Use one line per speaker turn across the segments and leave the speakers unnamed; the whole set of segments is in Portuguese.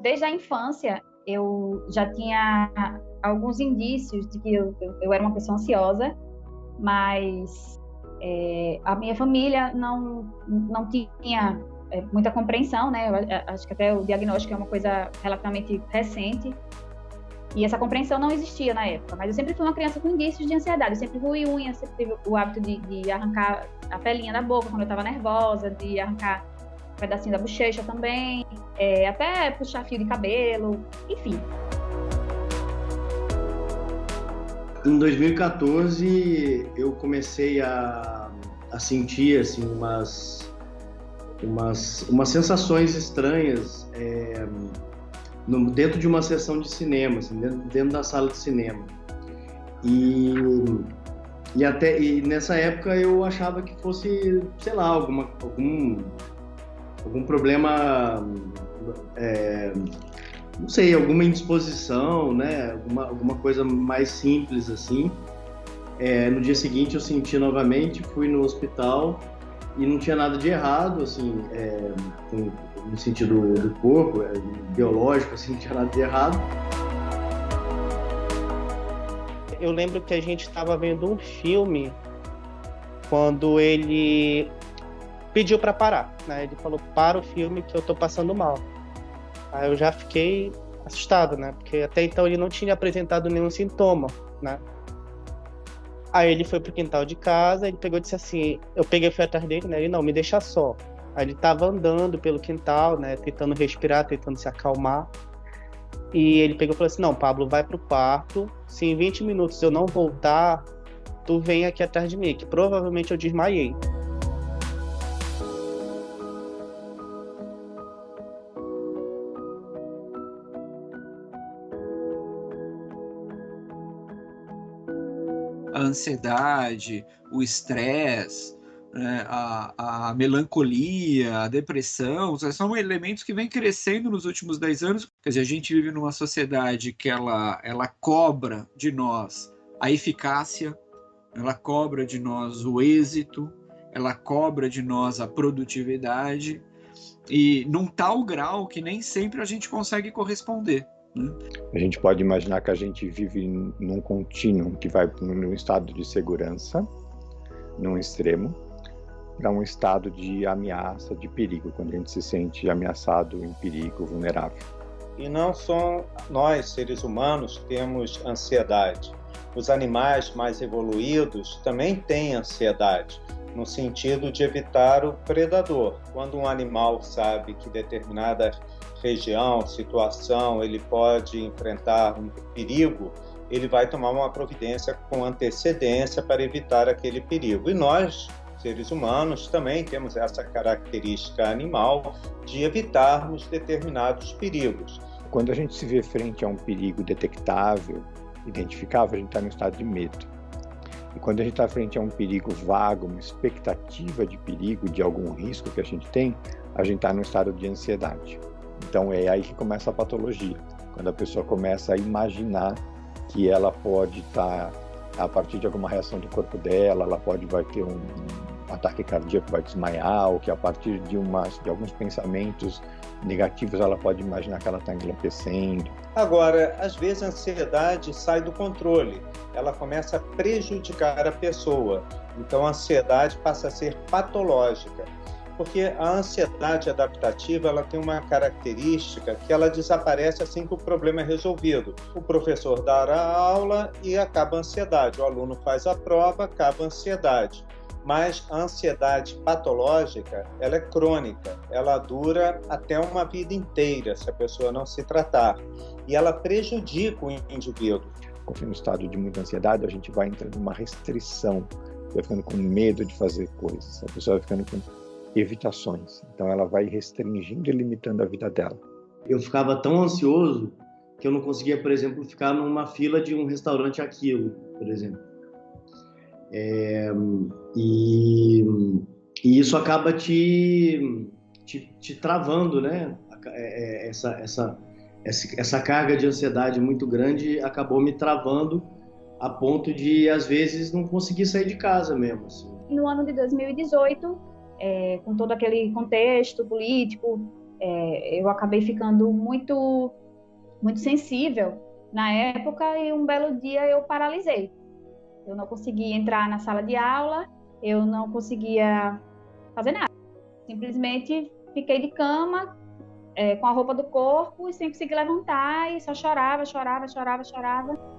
desde a infância, eu já tinha alguns indícios de que eu era uma pessoa ansiosa, mas a minha família não tinha muita compreensão, né? Eu acho que até o diagnóstico é uma coisa relativamente recente, e essa compreensão não existia na época, mas eu sempre fui uma criança com indícios de ansiedade, eu sempre roí unha, sempre tive o hábito de arrancar a pelinha da boca quando eu estava nervosa, de arrancar um pedacinho da bochecha também, até puxar fio de cabelo, enfim.
Em 2014, eu comecei a sentir assim, umas sensações estranhas dentro de uma sessão de cinema, assim, dentro da sala de cinema. E nessa época eu achava que fosse, sei lá, algum problema, não sei, alguma indisposição, né? Alguma coisa mais simples assim. No dia seguinte eu senti novamente, fui no hospital e não tinha nada de errado, assim, no sentido do corpo, biológico, assim, não tinha nada de errado.
Eu lembro que a gente estava vendo um filme quando ele pediu para parar, né? Ele falou, para o filme que eu tô passando mal. Aí eu já fiquei assustado, né? Porque até então ele não tinha apresentado nenhum sintoma, né? Aí ele foi pro quintal de casa, ele pegou e disse assim, eu fui atrás dele, né? Ele, não, me deixa só. Aí ele tava andando pelo quintal, né? Tentando respirar, tentando se acalmar. E ele pegou e falou assim, não, Pablo, vai pro quarto. Se em 20 minutos eu não voltar, tu vem aqui atrás de mim, que provavelmente eu desmaiei.
A ansiedade, o estresse, né, a melancolia, a depressão, são elementos que vêm crescendo nos últimos 10 anos. Quer dizer, a gente vive numa sociedade que ela cobra de nós a eficácia, ela cobra de nós o êxito, ela cobra de nós a produtividade, e num tal grau que nem sempre a gente consegue corresponder.
A gente pode imaginar que a gente vive num contínuo que vai num estado de segurança, num extremo, para um estado de ameaça, de perigo, quando a gente se sente ameaçado, em perigo, vulnerável.
E não só nós, seres humanos, temos ansiedade. Os animais mais evoluídos também têm ansiedade, no sentido de evitar o predador. Quando um animal sabe que determinada região, situação, ele pode enfrentar um perigo, ele vai tomar uma providência com antecedência para evitar aquele perigo. E nós, seres humanos, também temos essa característica animal de evitarmos determinados perigos.
Quando a gente se vê frente a um perigo detectável, identificável, a gente está no estado de medo. E quando a gente está frente a um perigo vago, uma expectativa de perigo, de algum risco que a gente tem, a gente está no estado de ansiedade. Então é aí que começa a patologia, quando a pessoa começa a imaginar que ela pode estar, a partir de alguma reação do corpo dela, vai ter um ataque cardíaco, vai desmaiar, ou que a partir de alguns pensamentos negativos ela pode imaginar que ela está enlouquecendo.
Agora, às vezes a ansiedade sai do controle, ela começa a prejudicar a pessoa, então a ansiedade passa a ser patológica. Porque a ansiedade adaptativa ela tem uma característica que ela desaparece assim que o problema é resolvido. O professor dá a aula e acaba a ansiedade, o aluno faz a prova, acaba a ansiedade. Mas a ansiedade patológica, ela é crônica, ela dura até uma vida inteira se a pessoa não se tratar. E ela prejudica o indivíduo.
Quando no estado de muita ansiedade, a gente vai entrando numa restrição, vai ficando com medo de fazer coisas, a pessoa vai ficando com evitações. Então ela vai restringindo e limitando a vida dela.
Eu ficava tão ansioso que eu não conseguia, por exemplo, ficar numa fila de um restaurante Aquilo, por exemplo. E isso acaba te travando, né? Essa carga de ansiedade muito grande acabou me travando a ponto de, às vezes, não conseguir sair de casa mesmo. Assim.
No ano de 2018, com todo aquele contexto político Eu acabei ficando muito, muito sensível na época e um belo dia eu paralisei. Eu não conseguia entrar na sala de aula, eu não conseguia fazer nada. Simplesmente fiquei de cama, com a roupa do corpo e sem conseguir levantar e só chorava, chorava, chorava, chorava.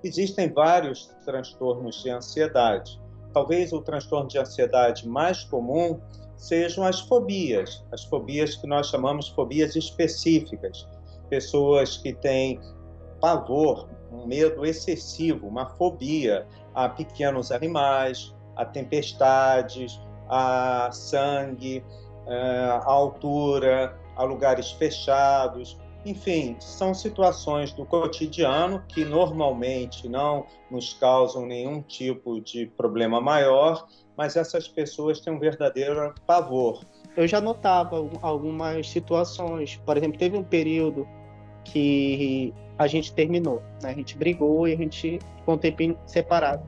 Existem vários transtornos de ansiedade. Talvez o transtorno de ansiedade mais comum sejam as fobias que nós chamamos de fobias específicas. Pessoas que têm pavor, um medo excessivo, uma fobia a pequenos animais, a tempestades, a sangue, a altura, a lugares fechados. Enfim, são situações do cotidiano que normalmente não nos causam nenhum tipo de problema maior, mas essas pessoas têm um verdadeiro pavor.
Eu já notava algumas situações. Por exemplo, teve um período que a gente terminou, né? A gente brigou e a gente ficou um tempinho separado.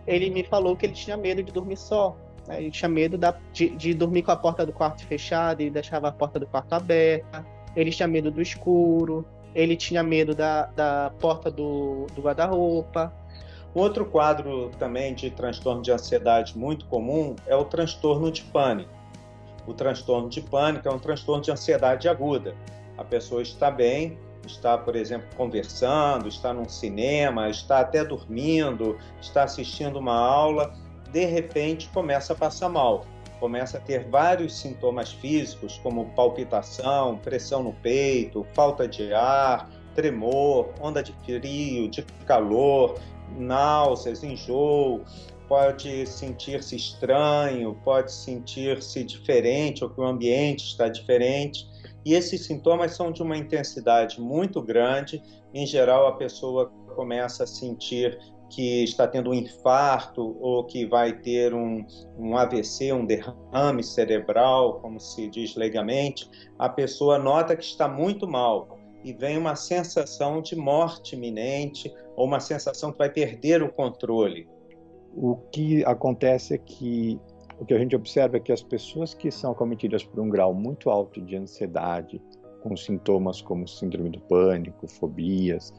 Ele me falou que ele tinha medo de dormir só, né? Ele tinha medo de dormir com a porta do quarto fechada e deixava a porta do quarto aberta. Ele tinha medo do escuro, ele tinha medo da porta do guarda-roupa.
Outro quadro também de transtorno de ansiedade muito comum é o transtorno de pânico. O transtorno de pânico é um transtorno de ansiedade aguda. A pessoa está bem, está, por exemplo, conversando, está num cinema, está até dormindo, está assistindo uma aula, de repente começa a passar mal. Começa a ter vários sintomas físicos, como palpitação, pressão no peito, falta de ar, tremor, onda de frio, de calor, náuseas, enjoo, pode sentir-se estranho, pode sentir-se diferente ou que o ambiente está diferente. E esses sintomas são de uma intensidade muito grande. Em geral, a pessoa começa a sentir que está tendo um infarto ou que vai ter um AVC, um derrame cerebral, como se diz legalmente. A pessoa nota que está muito mal e vem uma sensação de morte iminente ou uma sensação que vai perder o controle.
O que acontece é que o que a gente observa é que as pessoas que são acometidas por um grau muito alto de ansiedade, com sintomas como síndrome do pânico, fobias,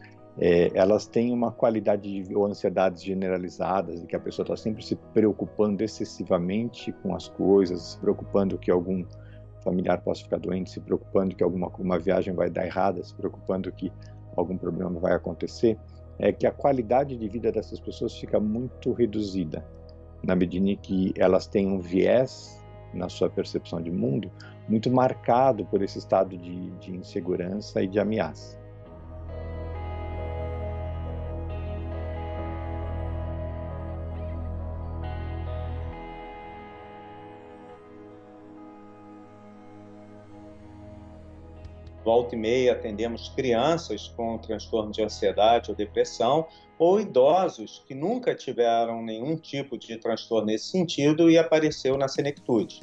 elas têm uma qualidade ou ansiedades generalizadas, de que a pessoa está sempre se preocupando excessivamente com as coisas, se preocupando que algum familiar possa ficar doente, se preocupando que uma viagem vai dar errada, se preocupando que algum problema vai acontecer, que a qualidade de vida dessas pessoas fica muito reduzida, na medida em que elas têm um viés na sua percepção de mundo muito marcado por esse estado de insegurança e de ameaça.
Volta e meia atendemos crianças com transtorno de ansiedade ou depressão, ou idosos que nunca tiveram nenhum tipo de transtorno nesse sentido e apareceu na senectude.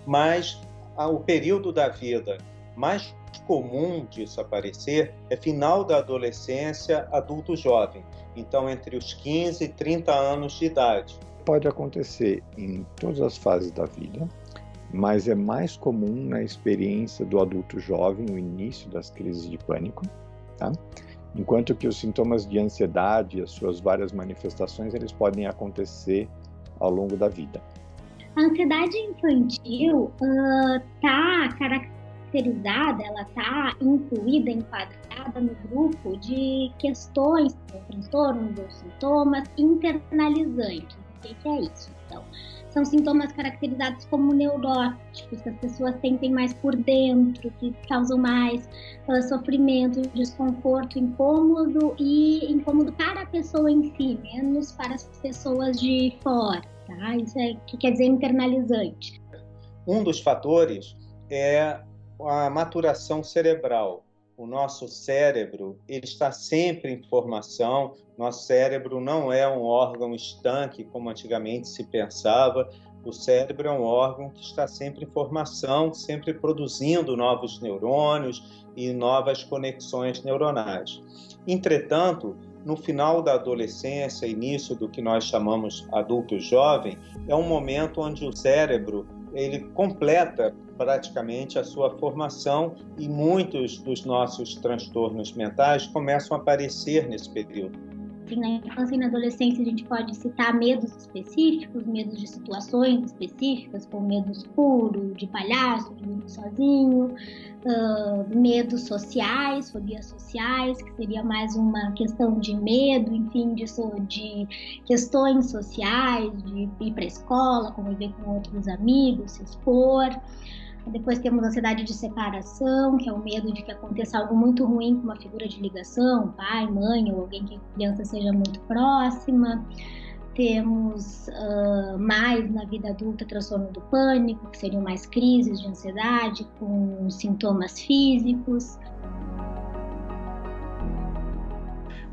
Mas o período da vida mais comum disso aparecer é final da adolescência, adulto jovem, então entre os 15 e 30 anos de idade.
Pode acontecer em todas as fases da vida, mas é mais comum na experiência do adulto jovem, no início das crises de pânico, tá? Enquanto que os sintomas de ansiedade, as suas várias manifestações, eles podem acontecer ao longo da vida.
A ansiedade infantil está caracterizada, ela está incluída, enquadrada no grupo de questões, transtornos ou sintomas internalizantes. O que é isso, então? São sintomas caracterizados como neuróticos, que as pessoas sentem mais por dentro, que causam mais sofrimento, desconforto, incômodo para a pessoa em si, menos para as pessoas de fora. Tá? Isso é que quer dizer internalizante.
Um dos fatores é a maturação cerebral. O nosso cérebro, ele está sempre em formação. Nosso cérebro não é um órgão estanque, como antigamente se pensava. O cérebro é um órgão que está sempre em formação, sempre produzindo novos neurônios e novas conexões neuronais. Entretanto, no final da adolescência, início do que nós chamamos adulto jovem, é um momento onde o cérebro ele completa praticamente a sua formação e muitos dos nossos transtornos mentais começam a aparecer nesse período.
Na infância e na adolescência a gente pode citar medos específicos, medos de situações específicas, como medo escuro, de palhaço, de dormir sozinho, medos sociais, fobias sociais, que seria mais uma questão de medo, enfim, de questões sociais, de ir para a escola, conviver com outros amigos, se expor. Depois temos a ansiedade de separação, que é o medo de que aconteça algo muito ruim com uma figura de ligação, pai, mãe ou alguém que a criança seja muito próxima. Temos mais na vida adulta transtorno do pânico, que seriam mais crises de ansiedade com sintomas físicos.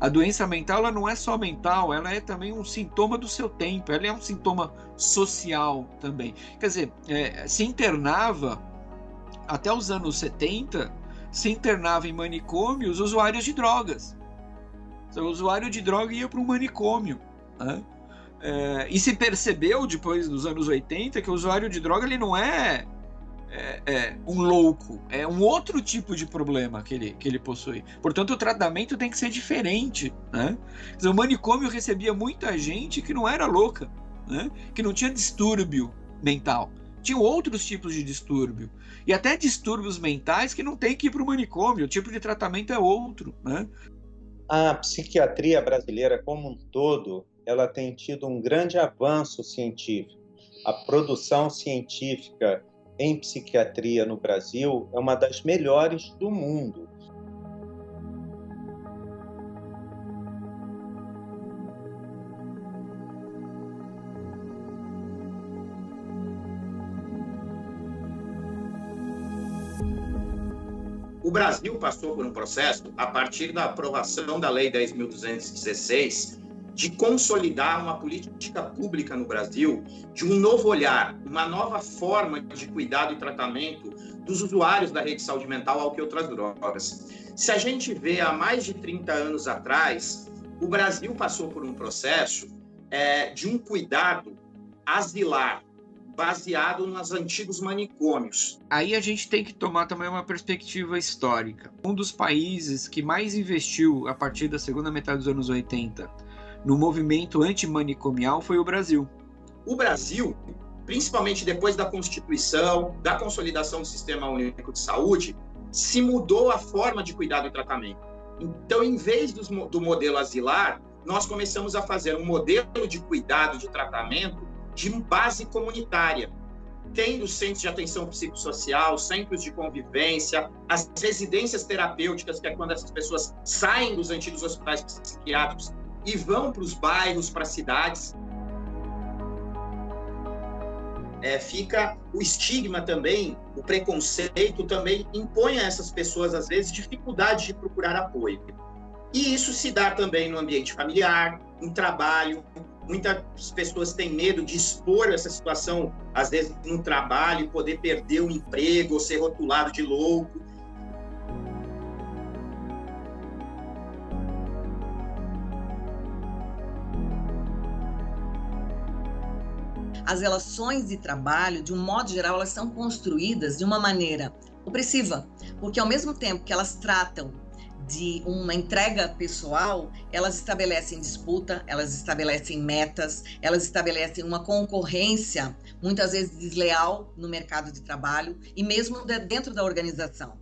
A doença mental, ela não é só mental, ela é também um sintoma do seu tempo, ela é um sintoma social também. Quer dizer, se internava, até os anos 70, se internava em manicômios usuários de drogas. Então, o usuário de droga ia para um manicômio, né? E se percebeu, depois dos anos 80, que o usuário de droga ele não é um louco, é um outro tipo de problema que ele possui. Portanto, o tratamento tem que ser diferente, né? Quer dizer, o manicômio recebia muita gente que não era louca, né? Que não tinha distúrbio mental. Tinham outros tipos de distúrbio. E até distúrbios mentais que não tem que ir para o manicômio, o tipo de tratamento é outro, né?
A psiquiatria brasileira como um todo, ela tem tido um grande avanço científico. A produção científica em psiquiatria no Brasil é uma das melhores do mundo.
O Brasil passou por um processo, a partir da aprovação da Lei 10.216, de consolidar uma política pública no Brasil, de um novo olhar, uma nova forma de cuidado e tratamento dos usuários da rede de saúde mental, ao que outras drogas. Se a gente vê há mais de 30 anos atrás, o Brasil passou por um processo de um cuidado asilar, baseado nos antigos manicômios.
Aí a gente tem que tomar também uma perspectiva histórica. Um dos países que mais investiu a partir da segunda metade dos anos 80 no movimento antimanicomial foi o Brasil.
O Brasil, principalmente depois da Constituição, da consolidação do Sistema Único de Saúde, se mudou a forma de cuidado e tratamento. Então, em vez do modelo asilar, nós começamos a fazer um modelo de cuidado, de tratamento, de base comunitária, tendo centros de atenção psicossocial, centros de convivência, as residências terapêuticas, que é quando essas pessoas saem dos antigos hospitais psiquiátricos e vão para os bairros, para as cidades. Fica o estigma também, o preconceito também impõe a essas pessoas, às vezes, dificuldade de procurar apoio. E isso se dá também no ambiente familiar, no trabalho. Muitas pessoas têm medo de expor essa situação, às vezes, no trabalho, poder perder o emprego ou ser rotulado de louco.
As relações de trabalho, de um modo geral, elas são construídas de uma maneira opressiva, porque ao mesmo tempo que elas tratam de uma entrega pessoal, elas estabelecem disputa, elas estabelecem metas, elas estabelecem uma concorrência, muitas vezes desleal no mercado de trabalho e mesmo dentro da organização.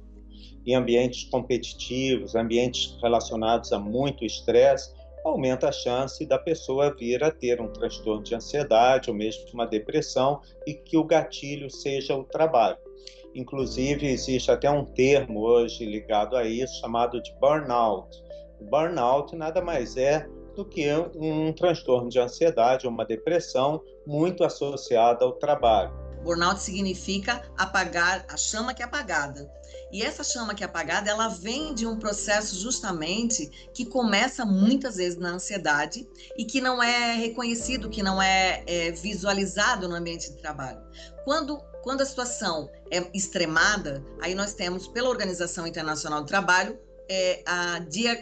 Em ambientes competitivos, ambientes relacionados a muito estresse, aumenta a chance da pessoa vir a ter um transtorno de ansiedade ou mesmo uma depressão e que o gatilho seja o trabalho. Inclusive, existe até um termo hoje ligado a isso, chamado de burnout. O burnout nada mais é do que um transtorno de ansiedade ou uma depressão muito associada ao trabalho.
Burnout significa apagar a chama que é apagada. E essa chama que é apagada, ela vem de um processo justamente que começa muitas vezes na ansiedade e que não é reconhecido, que não é visualizado no ambiente de trabalho. Quando a situação é extremada, aí nós temos, pela Organização Internacional do Trabalho,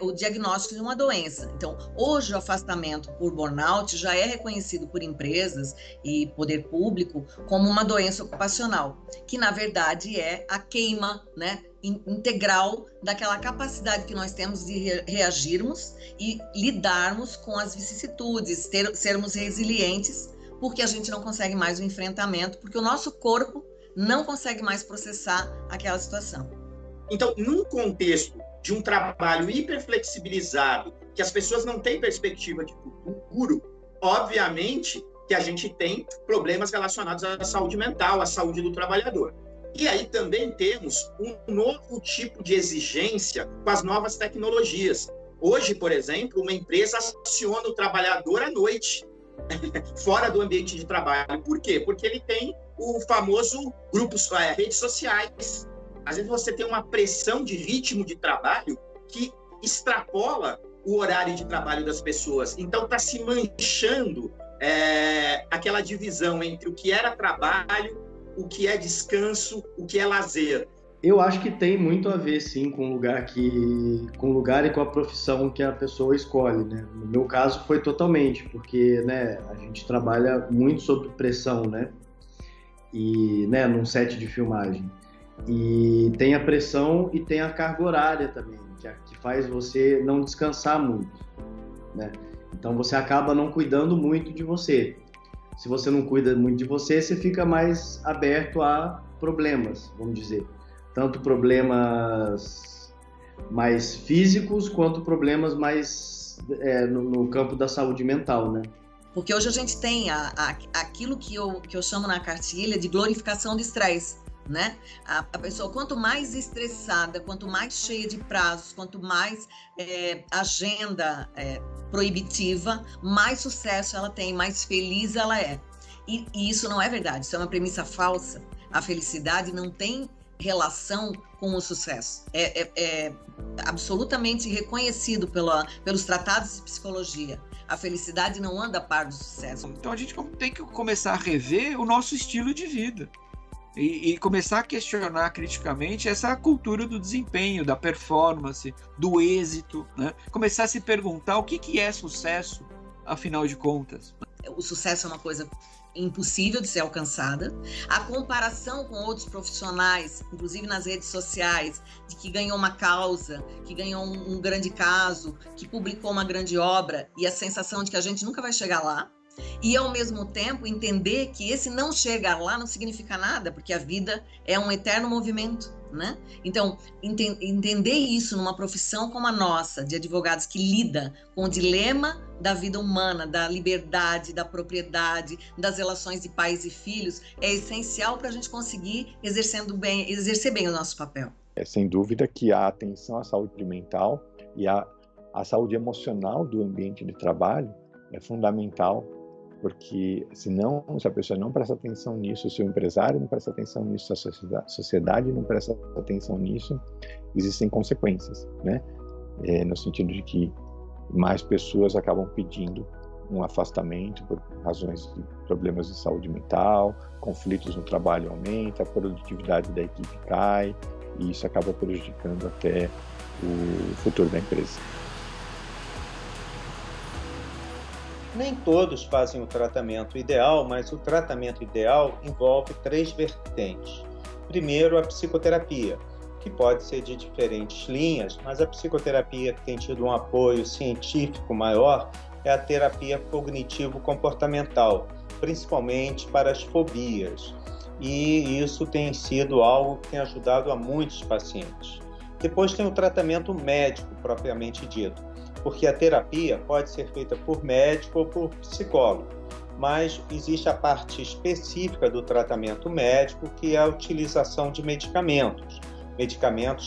o diagnóstico de uma doença. Então, hoje o afastamento por burnout já é reconhecido por empresas e poder público como uma doença ocupacional, que na verdade é a queima, né, integral daquela capacidade que nós temos de reagirmos e lidarmos com as vicissitudes, sermos resilientes, porque a gente não consegue mais o enfrentamento, porque o nosso corpo não consegue mais processar aquela situação.
Então, num contexto de um trabalho hiperflexibilizado, que as pessoas não têm perspectiva de futuro, obviamente que a gente tem problemas relacionados à saúde mental, à saúde do trabalhador. E aí também temos um novo tipo de exigência com as novas tecnologias. Hoje, por exemplo, uma empresa aciona o trabalhador à noite, fora do ambiente de trabalho. Por quê? Porque ele tem o famoso grupos, redes sociais. Às vezes você tem uma pressão de ritmo de trabalho que extrapola o horário de trabalho das pessoas. Então está se manchando aquela divisão entre o que era trabalho, o que é descanso, o que é lazer.
Eu acho que tem muito a ver, sim, com o lugar e com a profissão que a pessoa escolhe, né? No meu caso foi totalmente, porque, né, a gente trabalha muito sob pressão, né? E, né, num set de filmagem. E tem a pressão e tem a carga horária também, que faz você não descansar muito, né? Então você acaba não cuidando muito de você. Se você não cuida muito de você, você fica mais aberto a problemas, vamos dizer. Tanto problemas mais físicos, quanto problemas mais no campo da saúde mental, né?
Porque hoje a gente tem aquilo que eu chamo na cartilha de glorificação do estresse, né? A pessoa, quanto mais estressada, quanto mais cheia de prazos, quanto mais agenda proibitiva, mais sucesso ela tem, mais feliz ela é. E isso não é verdade, isso é uma premissa falsa. A felicidade não tem relação com o sucesso. É absolutamente reconhecido pelos tratados de psicologia. A felicidade não anda a par do sucesso.
Então a gente tem que começar a rever o nosso estilo de vida. E começar a questionar criticamente essa cultura do desempenho, da performance, do êxito, né? Começar a se perguntar o que é sucesso, afinal de contas.
O sucesso é uma coisa impossível de ser alcançada. A comparação com outros profissionais, inclusive nas redes sociais, de que ganhou uma causa, que ganhou um grande caso, que publicou uma grande obra, e a sensação de que a gente nunca vai chegar lá. E, ao mesmo tempo, entender que esse não chegar lá não significa nada, porque a vida é um eterno movimento, né? Então, entender isso numa profissão como a nossa, de advogados que lida com o dilema da vida humana, da liberdade, da propriedade, das relações de pais e filhos, é essencial para a gente conseguir exercer bem o nosso papel.
Sem dúvida que a atenção à saúde mental e a saúde emocional do ambiente de trabalho é fundamental, porque se a pessoa não presta atenção nisso, se o empresário não presta atenção nisso, se a sociedade não presta atenção nisso, existem consequências, né? No sentido de que mais pessoas acabam pedindo um afastamento por razões de problemas de saúde mental, conflitos no trabalho aumenta, a produtividade da equipe cai, e isso acaba prejudicando até o futuro da empresa.
Nem todos fazem o tratamento ideal, mas o tratamento ideal envolve 3 vertentes. Primeiro, a psicoterapia, que pode ser de diferentes linhas, mas a psicoterapia que tem tido um apoio científico maior é a terapia cognitivo-comportamental, principalmente para as fobias. E isso tem sido algo que tem ajudado a muitos pacientes. Depois tem o tratamento médico, propriamente dito, porque a terapia pode ser feita por médico ou por psicólogo, mas existe a parte específica do tratamento médico, que é a utilização de medicamentos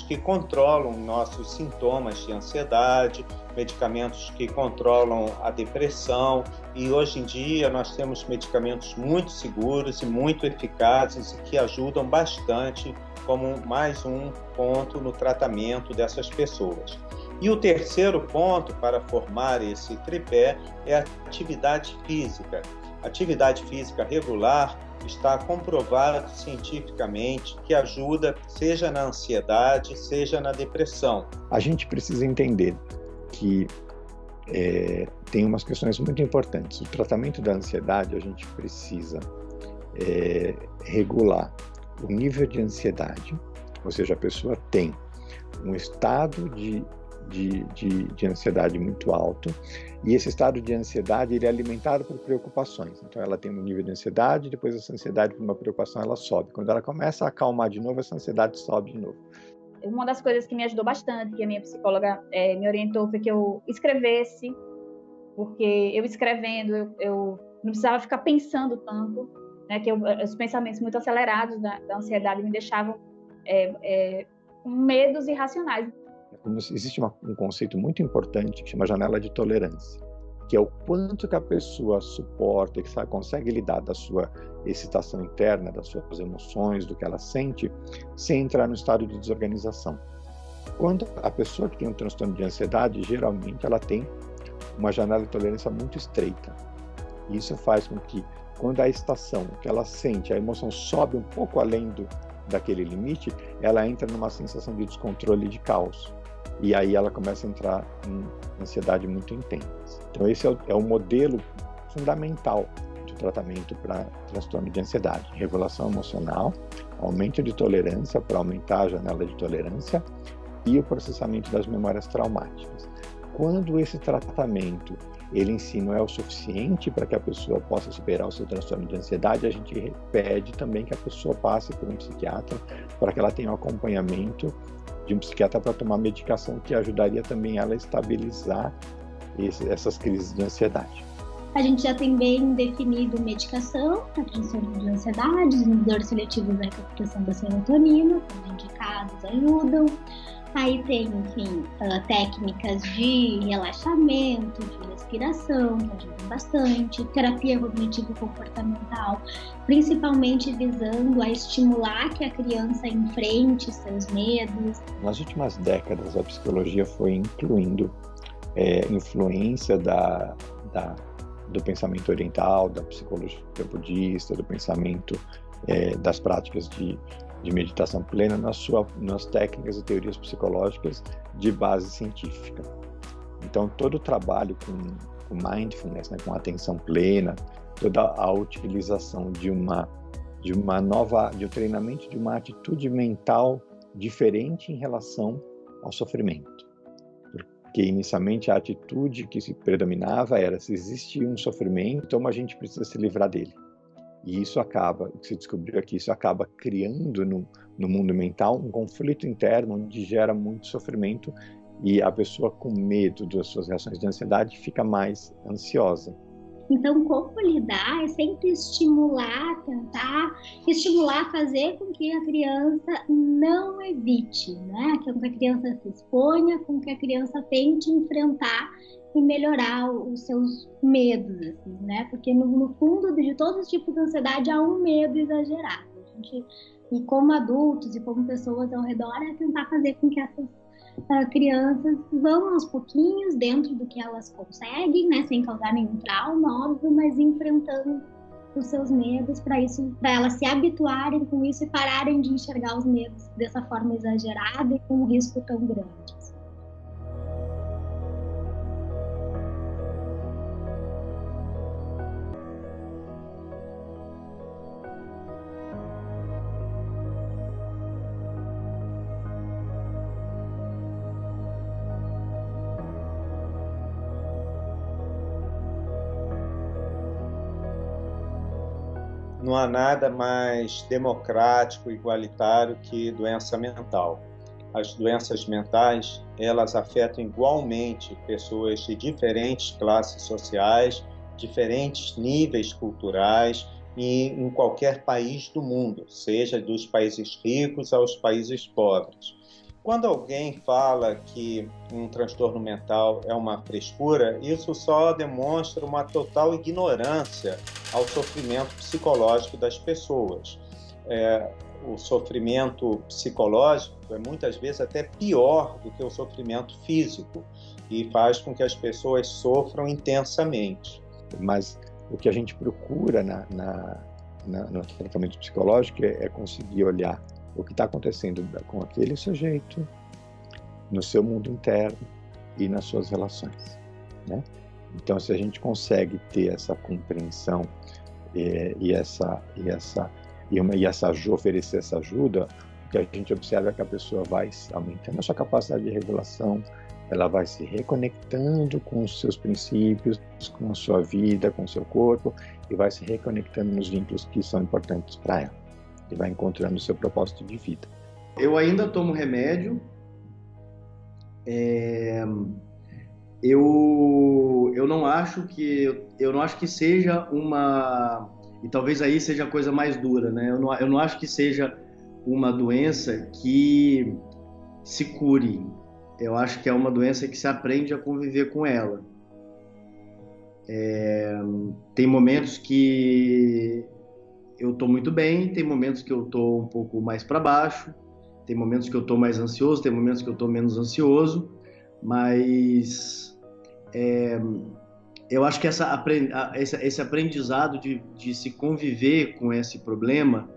que controlam nossos sintomas de ansiedade, medicamentos que controlam a depressão, e hoje em dia nós temos medicamentos muito seguros e muito eficazes e que ajudam bastante como mais um ponto no tratamento dessas pessoas. E o terceiro ponto para formar esse tripé é a atividade física. Atividade física regular está comprovado cientificamente que ajuda, seja na ansiedade, seja na depressão.
A gente precisa entender que tem umas questões muito importantes. O tratamento da ansiedade, a gente precisa regular o nível de ansiedade, ou seja, a pessoa tem um estado de ansiedade muito alto, e esse estado de ansiedade ele é alimentado por preocupações. Então ela tem um nível de ansiedade, depois essa ansiedade por uma preocupação ela sobe. Quando ela começa a acalmar de novo, essa ansiedade sobe de novo.
Uma das coisas que me ajudou bastante, que a minha psicóloga me orientou, foi que eu escrevesse, porque eu escrevendo, eu não precisava ficar pensando tanto, né, que os pensamentos muito acelerados da ansiedade me deixavam com medos irracionais.
Existe um conceito muito importante que chama janela de tolerância, que é o quanto que a pessoa suporta e que consegue lidar da sua excitação interna, das suas emoções, do que ela sente, sem entrar no estado de desorganização. Quando a pessoa que tem um transtorno de ansiedade, geralmente ela tem uma janela de tolerância muito estreita. E isso faz com que, quando a excitação, que ela sente, a emoção sobe um pouco além daquele limite, ela entra numa sensação de descontrole e de caos. E aí ela começa a entrar em ansiedade muito intensa. Então esse é o modelo fundamental de tratamento para transtorno de ansiedade. Regulação emocional, aumento de tolerância para aumentar a janela de tolerância e o processamento das memórias traumáticas. Quando esse tratamento ele em si não é o suficiente para que a pessoa possa superar o seu transtorno de ansiedade, a gente pede também que a pessoa passe por um psiquiatra para que ela tenha um acompanhamento de um psiquiatra para tomar medicação que ajudaria também ela a estabilizar essas crises de ansiedade.
A gente já tem bem definido medicação para transtorno de ansiedade, os inibidores seletivos da recaptação da serotonina, como indicados, ajudam. Aí tem, enfim, técnicas de relaxamento, de respiração, que ajudam bastante, terapia cognitivo-comportamental, principalmente visando a estimular que a criança enfrente seus medos.
Nas últimas décadas, a psicologia foi incluindo influência do pensamento oriental, da psicologia budista, do pensamento das práticas de meditação plena nas técnicas e teorias psicológicas de base científica. Então, todo o trabalho com mindfulness, né, com atenção plena, toda a utilização de um treinamento de uma atitude mental diferente em relação ao sofrimento. Porque, inicialmente, a atitude que se predominava era: se existe um sofrimento, então a gente precisa se livrar dele. E isso acaba, o que se descobriu aqui, isso acaba criando no mundo mental um conflito interno onde gera muito sofrimento e a pessoa com medo das suas reações de ansiedade fica mais ansiosa.
Então, como lidar é sempre tentar estimular, fazer com que a criança não evite, né? Com que a criança se exponha, com que a criança tente enfrentar e melhorar os seus medos, assim, né? Porque no fundo de todos os tipos de ansiedade há um medo exagerado. E como adultos e como pessoas ao redor é tentar fazer com que essas crianças vão aos pouquinhos dentro do que elas conseguem, né? Sem causar nenhum trauma, óbvio, mas enfrentando os seus medos para elas se habituarem com isso e pararem de enxergar os medos dessa forma exagerada e com um risco tão grande.
Não há nada mais democrático e igualitário que doença mental. As doenças mentais, elas afetam igualmente pessoas de diferentes classes sociais, diferentes níveis culturais e em qualquer país do mundo, seja dos países ricos aos países pobres. Quando alguém fala que um transtorno mental é uma frescura, isso só demonstra uma total ignorância ao sofrimento psicológico das pessoas. O sofrimento psicológico é muitas vezes até pior do que o sofrimento físico e faz com que as pessoas sofram intensamente.
Mas o que a gente procura no tratamento psicológico é conseguir olhar o que está acontecendo com aquele sujeito, no seu mundo interno e nas suas relações, né? Então, se a gente consegue ter essa compreensão oferecer essa ajuda, o que a gente observa é que a pessoa vai aumentando a sua capacidade de regulação, ela vai se reconectando com os seus princípios, com a sua vida, com o seu corpo, e vai se reconectando nos vínculos que são importantes para ela. E vai encontrando o seu propósito de vida.
Eu ainda tomo remédio. Eu não acho que seja uma... E talvez aí seja a coisa mais dura, né? Eu não acho que seja uma doença que se cure. Eu acho que é uma doença que se aprende a conviver com ela. Tem momentos que eu estou muito bem, tem momentos que eu estou um pouco mais para baixo, tem momentos que eu estou mais ansioso, tem momentos que eu estou menos ansioso, mas eu acho que esse aprendizado de se conviver com esse problema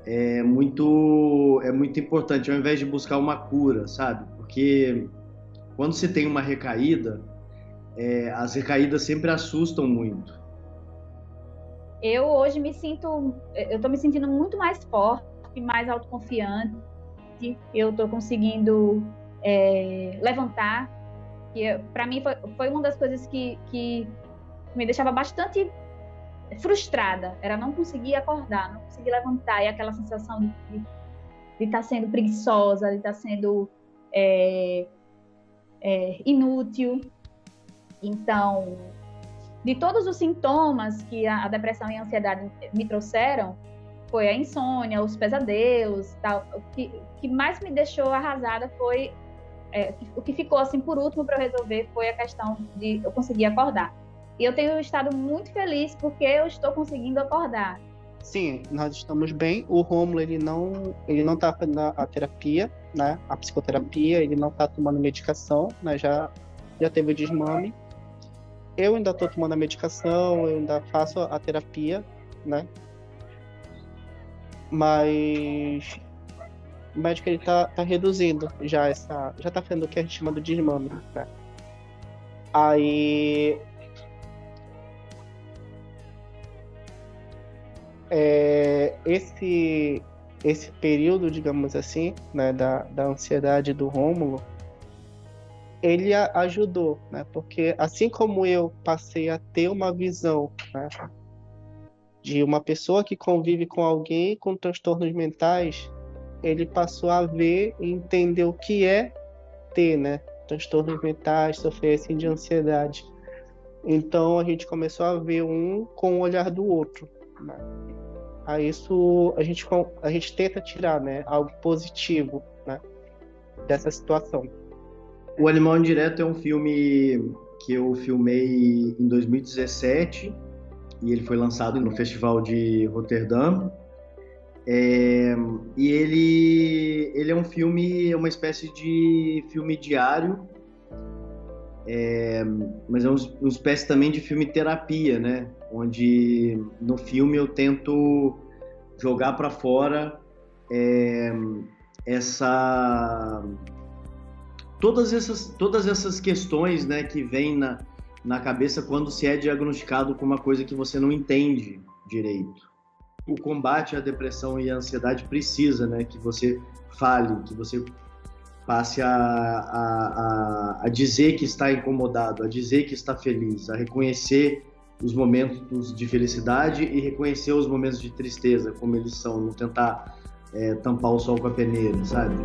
é muito importante, ao invés de buscar uma cura, sabe? Porque quando você tem uma recaída, as recaídas sempre assustam muito.
Eu hoje estou me sentindo muito mais forte, mais autoconfiante. Eu estou conseguindo levantar. Para mim foi uma das coisas que me deixava bastante frustrada. Era não conseguir acordar, não conseguir levantar, e aquela sensação de estar sendo preguiçosa, de estar sendo inútil. Então, de todos os sintomas que a depressão e a ansiedade me trouxeram, foi a insônia, os pesadelos, tal. O que mais me deixou arrasada foi o que ficou assim por último para eu resolver foi a questão de eu conseguir acordar. E eu tenho estado muito feliz porque eu estou conseguindo acordar.
Sim, nós estamos bem. O Rômulo, ele não está fazendo a terapia, né? A psicoterapia, ele não está tomando medicação, né? Já teve o desmame. Eu ainda estou tomando a medicação, eu ainda faço a terapia, né? Mas o médico ele tá reduzindo já tá fazendo o que a gente chama de desmame, né? Aí esse período, digamos assim, né, da ansiedade do Rômulo, ele ajudou, né? Porque assim como eu passei a ter uma visão, né, de uma pessoa que convive com alguém com transtornos mentais, ele passou a ver e entender o que é ter, né, transtornos mentais, sofrer assim de ansiedade. Então a gente começou a ver um com o olhar do outro, né? A isso a gente tenta tirar, né, algo positivo, né, dessa situação.
O Animal Indireto é um filme que eu filmei em 2017 e ele foi lançado no Festival de Roterdã. E ele é um filme, é uma espécie de filme diário, mas é uma espécie também de filme terapia, né? Onde no filme eu tento jogar para fora todas essas questões, né, que vêm na cabeça quando se é diagnosticado com uma coisa que você não entende direito. O combate à depressão e à ansiedade precisa, né, que você fale, que você passe a dizer que está incomodado, a dizer que está feliz, a reconhecer os momentos de felicidade e reconhecer os momentos de tristeza, como eles são, não tentar tampar o sol com a peneira, sabe?